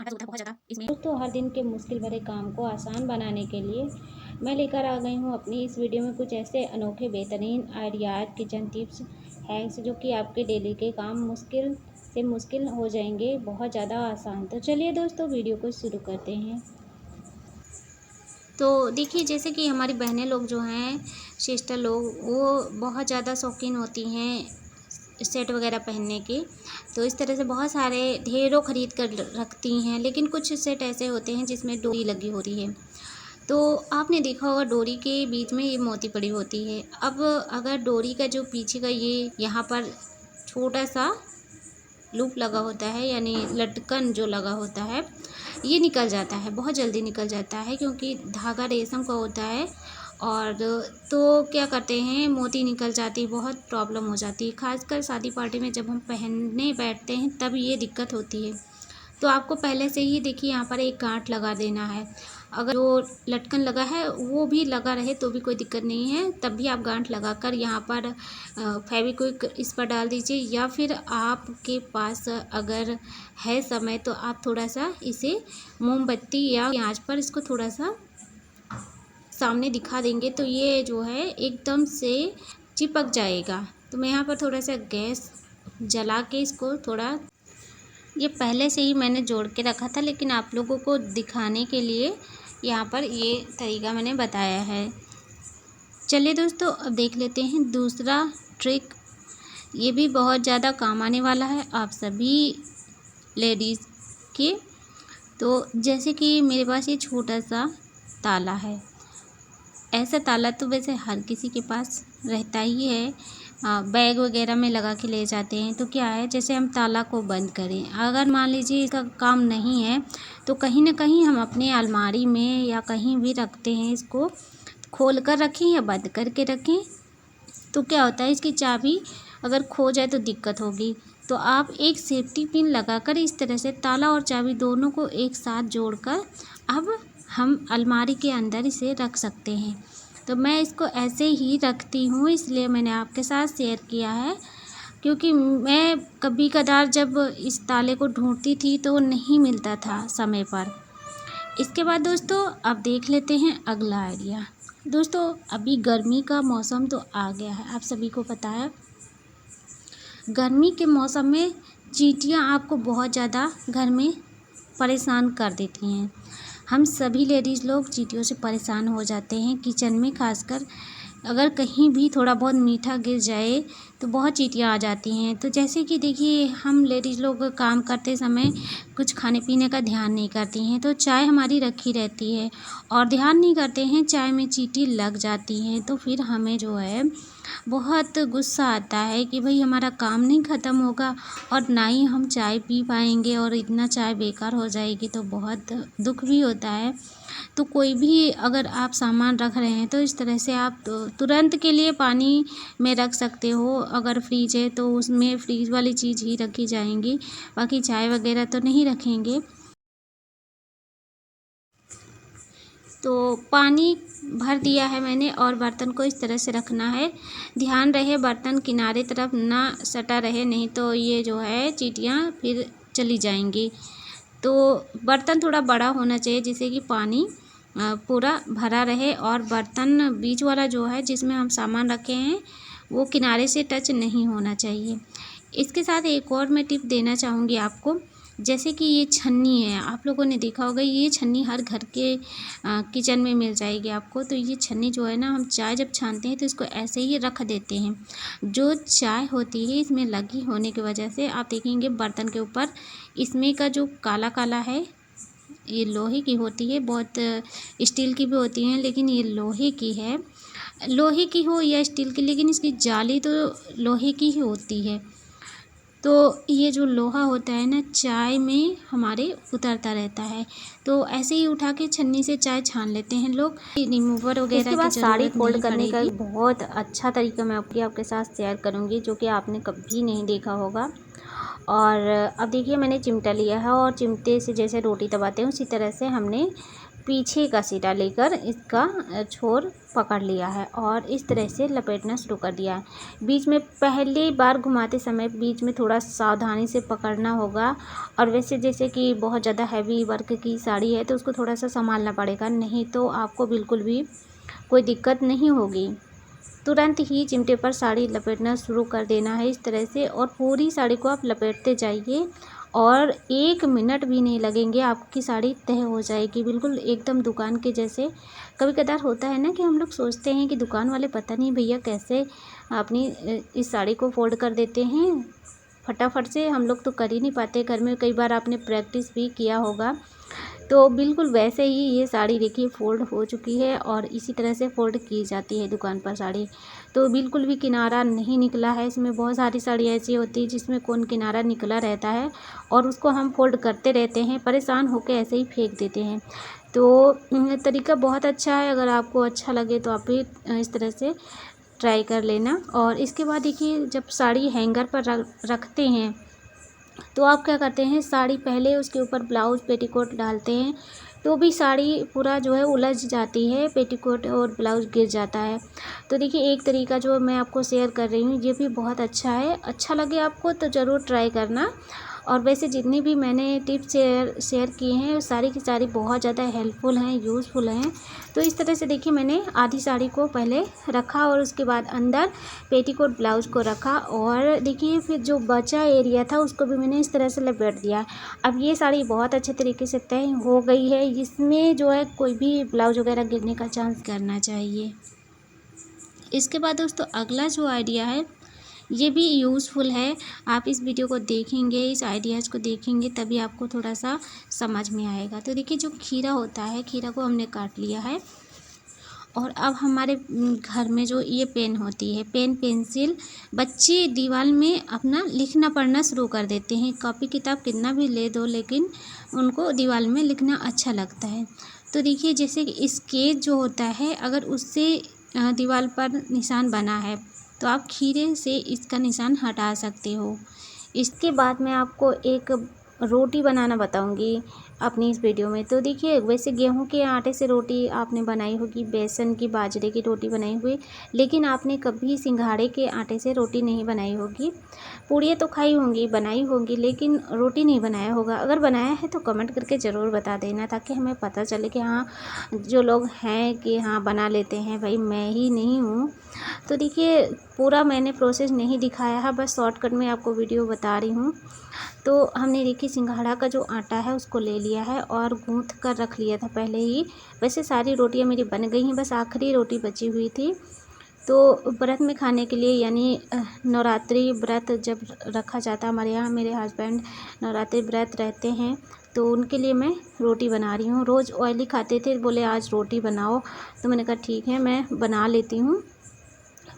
आटा जो होता है बहुत ज़्यादा इसमें। दोस्तों, हर दिन के मुश्किल भरे काम को आसान बनाने के लिए मैं लेकर आ गई हूँ अपनी इस वीडियो में कुछ ऐसे अनोखे बेहतरीन आइडियाज, किचन टिप्स, हैक्स जो कि आपके डेली के काम मुश्किल से मुश्किल हो जाएंगे बहुत ज़्यादा आसान। तो चलिए दोस्तों, वीडियो को शुरू करते हैं। तो देखिए, जैसे कि हमारी बहनें लोग जो हैं, सिस्टर लोग, वो बहुत ज़्यादा शौकीन होती हैं सेट वगैरह पहनने के। तो इस तरह से बहुत सारे ढेरों ख़रीद कर रखती हैं, लेकिन कुछ सेट ऐसे होते हैं जिसमें डोरी लगी होती है। तो आपने देखा होगा डोरी के बीच में ये मोती पड़ी होती है। अब अगर डोरी का जो पीछे का ये यहाँ पर छोटा सा लूप लगा होता है, यानी लटकन जो लगा होता है, ये निकल जाता है, बहुत जल्दी निकल जाता है क्योंकि धागा रेशम का होता है। और तो क्या करते हैं, मोती निकल जाती है, बहुत प्रॉब्लम हो जाती है। खासकर शादी पार्टी में जब हम पहनने बैठते हैं तब ये दिक्कत होती है। तो आपको पहले से ही देखिए यहाँ पर एक गांठ लगा देना है। अगर जो लटकन लगा है वो भी लगा रहे तो भी कोई दिक्कत नहीं है, तब भी आप गांठ लगाकर यहाँ पर फेविक्विक इस पर डाल दीजिए, या फिर आपके पास अगर है समय तो आप थोड़ा सा इसे मोमबत्ती या आंच पर इसको थोड़ा सा सामने दिखा देंगे तो ये जो है एकदम से चिपक जाएगा। तो मैं यहाँ पर थोड़ा सा गैस जला के इसको थोड़ा, ये पहले से ही मैंने जोड़ के रखा था, लेकिन आप लोगों को दिखाने के लिए यहाँ पर ये तरीका मैंने बताया है। चलिए दोस्तों, अब देख लेते हैं दूसरा ट्रिक। ये भी बहुत ज़्यादा काम आने वाला है आप सभी लेडीज़ के। तो जैसे कि मेरे पास ये छोटा सा ताला है। ऐसा ताला तो वैसे हर किसी के पास रहता ही है, बैग वगैरह में लगा के ले जाते हैं। तो क्या है, जैसे हम ताला को बंद करें, अगर मान लीजिए इसका काम नहीं है तो कहीं ना कहीं हम अपने अलमारी में या कहीं भी रखते हैं, इसको खोल कर रखें या बंद करके रखें, तो क्या होता है, इसकी चाबी अगर खो जाए तो दिक्कत होगी। तो आप एक सेफ्टी पिन लगाकर इस तरह से ताला और चाबी दोनों को एक साथ जोड़कर अब हम अलमारी के अंदर इसे रख सकते हैं। तो मैं इसको ऐसे ही रखती हूँ, इसलिए मैंने आपके साथ शेयर किया है, क्योंकि मैं कभी कदार जब इस ताले को ढूंढती थी तो नहीं मिलता था समय पर। इसके बाद दोस्तों अब देख लेते हैं अगला आइडिया। दोस्तों, अभी गर्मी का मौसम तो आ गया है, आप सभी को पता है। गर्मी के मौसम में चींटियां आपको बहुत ज़्यादा घर में परेशान कर देती हैं। हम सभी लेडीज़ लोग चींटियों से परेशान हो जाते हैं किचन में। खासकर अगर कहीं भी थोड़ा बहुत मीठा गिर जाए तो बहुत चींटियां आ जाती हैं। तो जैसे कि देखिए, हम लेडीज़ लोग काम करते समय कुछ खाने पीने का ध्यान नहीं करती हैं, तो चाय हमारी रखी रहती है और ध्यान नहीं करते हैं, चाय में चींटी लग जाती हैं। तो फिर हमें जो है बहुत गुस्सा आता है कि भाई हमारा काम नहीं ख़त्म होगा और ना ही हम चाय पी पाएंगे और इतना चाय बेकार हो जाएगी, तो बहुत दुख भी होता है। तो कोई भी अगर आप सामान रख रहे हैं तो इस तरह से आप तुरंत के लिए पानी में रख सकते हो। अगर फ्रिज है तो उसमें फ्रीज वाली चीज़ ही रखी जाएंगी, बाकी चाय वगैरह तो नहीं रखेंगे। तो पानी भर दिया है मैंने और बर्तन को इस तरह से रखना है। ध्यान रहे बर्तन किनारे तरफ ना सटा रहे, नहीं तो ये जो है चींटियाँ फिर चली जाएंगी। तो बर्तन थोड़ा बड़ा होना चाहिए जिससे कि पानी पूरा भरा रहे, और बर्तन बीच वाला जो है जिसमें हम सामान रखे हैं वो किनारे से टच नहीं होना चाहिए। इसके साथ एक और मैं टिप देना चाहूँगी आपको। जैसे कि ये छन्नी है, आप लोगों ने देखा होगा, ये छन्नी हर घर के किचन में मिल जाएगी आपको। तो ये छन्नी जो है ना, हम चाय जब छानते हैं तो इसको ऐसे ही रख देते हैं। जो चाय होती है इसमें लगी होने की वजह से आप देखेंगे बर्तन के ऊपर इसमें का जो काला काला है, ये लोहे की होती है, बहुत स्टील की भी होती हैं, लेकिन ये लोहे की है। लोहे की हो या स्टील की, लेकिन इसकी जाली तो लोहे की ही होती है। तो ये जो लोहा होता है ना, चाय में हमारे उतरता रहता है। तो ऐसे ही उठा के छन्नी से चाय छान लेते हैं लोग, रिमूवर वगैरह की जरूरत साड़ी फोल्ड नहीं करने का पड़ेगी। एक बहुत अच्छा तरीका मैं आपके साथ शेयर करूंगी जो कि आपने कभी नहीं देखा होगा। और अब देखिए, मैंने चिमटा लिया है और चिमटे से जैसे रोटी दबाते हैं उसी तरह से हमने पीछे का सीधा लेकर इसका छोर पकड़ लिया है और इस तरह से लपेटना शुरू कर दिया है। बीच में पहली बार घुमाते समय बीच में थोड़ा सावधानी से पकड़ना होगा। और वैसे जैसे कि बहुत ज़्यादा हैवी वर्क की साड़ी है तो उसको थोड़ा सा संभालना पड़ेगा, नहीं तो आपको बिल्कुल भी कोई दिक्कत नहीं होगी। तुरंत ही चिमटे पर साड़ी लपेटना शुरू कर देना है इस तरह से, और पूरी साड़ी को आप लपेटते जाइए और 1 मिनट भी नहीं लगेंगे, आपकी साड़ी तय हो जाएगी बिल्कुल एकदम दुकान के जैसे। कभी कदार होता है ना कि हम लोग सोचते हैं कि दुकान वाले पता नहीं भैया कैसे अपनी इस साड़ी को फोल्ड कर देते हैं फटाफट से, हम लोग तो कर ही नहीं पाते घर में। कई बार आपने प्रैक्टिस भी किया होगा। तो बिल्कुल वैसे ही ये साड़ी देखिए फोल्ड हो चुकी है और इसी तरह से फोल्ड की जाती है दुकान पर साड़ी। तो बिल्कुल भी किनारा नहीं निकला है इसमें। बहुत सारी साड़ी ऐसी होती है जिसमें कौन किनारा निकला रहता है और उसको हम फोल्ड करते रहते हैं, परेशान होकर ऐसे ही फेंक देते हैं। तो तरीका बहुत अच्छा है, अगर आपको अच्छा लगे तो आप भी इस तरह से ट्राई कर लेना। और इसके बाद देखिए जब साड़ी हैंगर पर रखते हैं तो आप क्या करते हैं, साड़ी पहले उसके ऊपर ब्लाउज पेटीकोट डालते हैं तो भी साड़ी पूरा जो है उलझ जाती है, पेटीकोट और ब्लाउज गिर जाता है। तो देखिए एक तरीका जो मैं आपको शेयर कर रही हूँ ये भी बहुत अच्छा है, अच्छा लगे आपको तो ज़रूर ट्राई करना। और वैसे जितनी भी मैंने टिप्स शेयर किए हैं वो सारी की सारी बहुत ज़्यादा हेल्पफुल हैं, यूज़फुल हैं। तो इस तरह से देखिए मैंने आधी साड़ी को पहले रखा और उसके बाद अंदर पेटीकोट ब्लाउज को रखा, और देखिए फिर जो बचा एरिया था उसको भी मैंने इस तरह से लपेट दिया। अब ये साड़ी बहुत अच्छे तरीके से तय हो गई है, इसमें जो है कोई भी ब्लाउज वगैरह गिरने का चांस करना चाहिए। इसके बाद दोस्तों अगला जो आइडिया है ये भी यूज़फुल है। आप इस वीडियो को देखेंगे, इस आइडियाज़ को देखेंगे तभी आपको थोड़ा सा समझ में आएगा। तो देखिए जो खीरा होता है, खीरा को हमने काट लिया है और अब हमारे घर में जो ये पेन होती है, पेन पेंसिल, बच्चे दीवार में अपना लिखना पढ़ना शुरू कर देते हैं। कॉपी किताब कितना भी ले दो लेकिन उनको दीवार में लिखना अच्छा लगता है। तो देखिए जैसे कि स्केच जो होता है अगर उससे दीवार पर निशान बना है तो आप खीरे से इसका निशान हटा सकते हो। इसके बाद मैं आपको एक रोटी बनाना बताऊंगी अपनी इस वीडियो में। तो देखिए वैसे गेहूं के आटे से रोटी आपने बनाई होगी, बेसन की बाजरे की रोटी बनाई हुई, लेकिन आपने कभी सिंघाड़े के आटे से रोटी नहीं बनाई होगी। पूड़ियाँ तो खाई होंगी, बनाई होंगी, लेकिन रोटी नहीं बनाया होगा। अगर बनाया है तो कमेंट करके ज़रूर बता देना ताकि हमें पता चले कि हाँ जो लोग हैं कि हाँ बना लेते हैं, भाई मैं ही नहीं हूँ। तो देखिए पूरा मैंने प्रोसेस नहीं दिखाया है, बस शॉर्टकट में आपको वीडियो बता रही हूँ। तो हमने देखिए सिंघाड़ा का जो आटा है उसको ले लिया है और गूँथ कर रख लिया था पहले ही। वैसे सारी रोटियां मेरी बन गई हैं, बस आखिरी रोटी बची हुई थी। तो व्रत में खाने के लिए यानी नवरात्रि व्रत जब रखा जाता है हमारे यहाँ, मेरे हस्बैंड नवरात्रि व्रत रहते हैं तो उनके लिए मैं रोटी बना रही हूँ। रोज़ ऑयली खाते थे, बोले आज रोटी बनाओ, तो मैंने कहा ठीक है मैं बना लेती हूँ।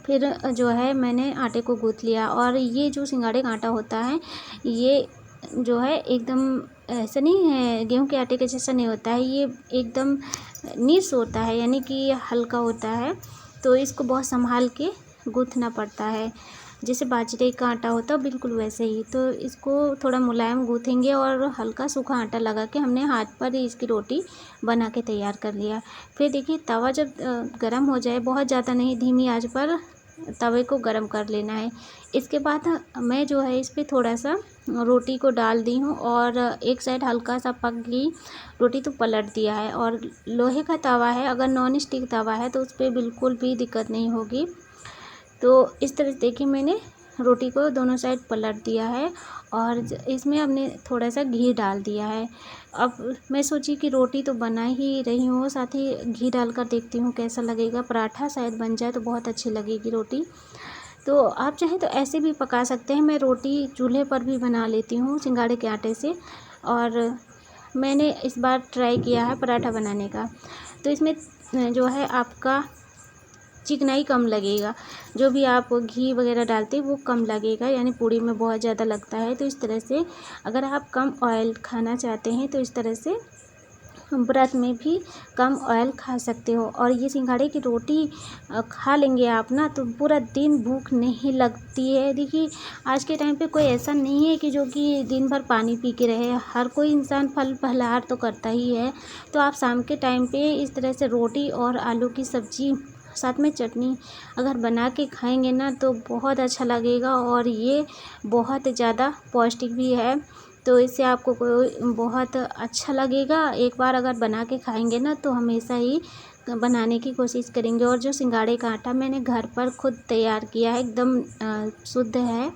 फिर जो है मैंने आटे को गूँथ लिया, और ये जो सिंघाड़े का आटा होता है ये जो है एकदम ऐसा नहीं है, गेहूं के आटे के जैसा नहीं होता है, ये एकदम निस होता है यानी कि हल्का होता है। तो इसको बहुत संभाल के गूँथना पड़ता है, जैसे बाजरे का आटा होता है बिल्कुल वैसे ही। तो इसको थोड़ा मुलायम गूँथेंगे और हल्का सूखा आटा लगा के हमने हाथ पर ही इसकी रोटी बना के तैयार कर लिया। फिर देखिए तवा जब गर्म हो जाए, बहुत ज़्यादा नहीं, धीमी आंच पर तवे को गरम कर लेना है। इसके बाद मैं जो है इस पर थोड़ा सा रोटी को डाल दी हूँ और एक साइड हल्का सा पक गई रोटी तो पलट दिया है। और लोहे का तवा है, अगर नॉन स्टिक तवा है तो उस पर बिल्कुल भी दिक्कत नहीं होगी। तो इस तरह से देखिए मैंने रोटी को दोनों साइड पलट दिया है और इसमें हमने थोड़ा सा घी डाल दिया है। अब मैं सोची कि रोटी तो बना ही रही हूँ, साथ ही घी डालकर देखती हूँ कैसा लगेगा, पराठा शायद बन जाए तो बहुत अच्छी लगेगी रोटी। तो आप चाहें तो ऐसे भी पका सकते हैं, मैं रोटी चूल्हे पर भी बना लेती हूँ सिंघाड़े के आटे से। और मैंने इस बार ट्राई किया है पराठा बनाने का, तो इसमें जो है आपका चिकनाई कम लगेगा, जो भी आप घी वगैरह डालते हैं वो कम लगेगा, यानी पूड़ी में बहुत ज़्यादा लगता है। तो इस तरह से अगर आप कम ऑयल खाना चाहते हैं तो इस तरह से व्रत में भी कम ऑयल खा सकते हो। और ये सिंघाड़े की रोटी खा लेंगे आप ना तो पूरा दिन भूख नहीं लगती है। देखिए आज के टाइम पे कोई ऐसा नहीं है कि जो कि दिन भर पानी पी के रहे, हर कोई इंसान फल फलाहार तो करता ही है। तो आप शाम के टाइम पे इस तरह से रोटी और आलू की सब्ज़ी साथ में चटनी अगर बना के खाएंगे ना तो बहुत अच्छा लगेगा, और ये बहुत ज़्यादा पौष्टिक भी है। तो इससे आपको बहुत अच्छा लगेगा। एक बार अगर बना के खाएंगे ना तो हमेशा ही बनाने की कोशिश करेंगे। और जो सिंघाड़े का आटा मैंने घर पर खुद तैयार किया है, एकदम शुद्ध है।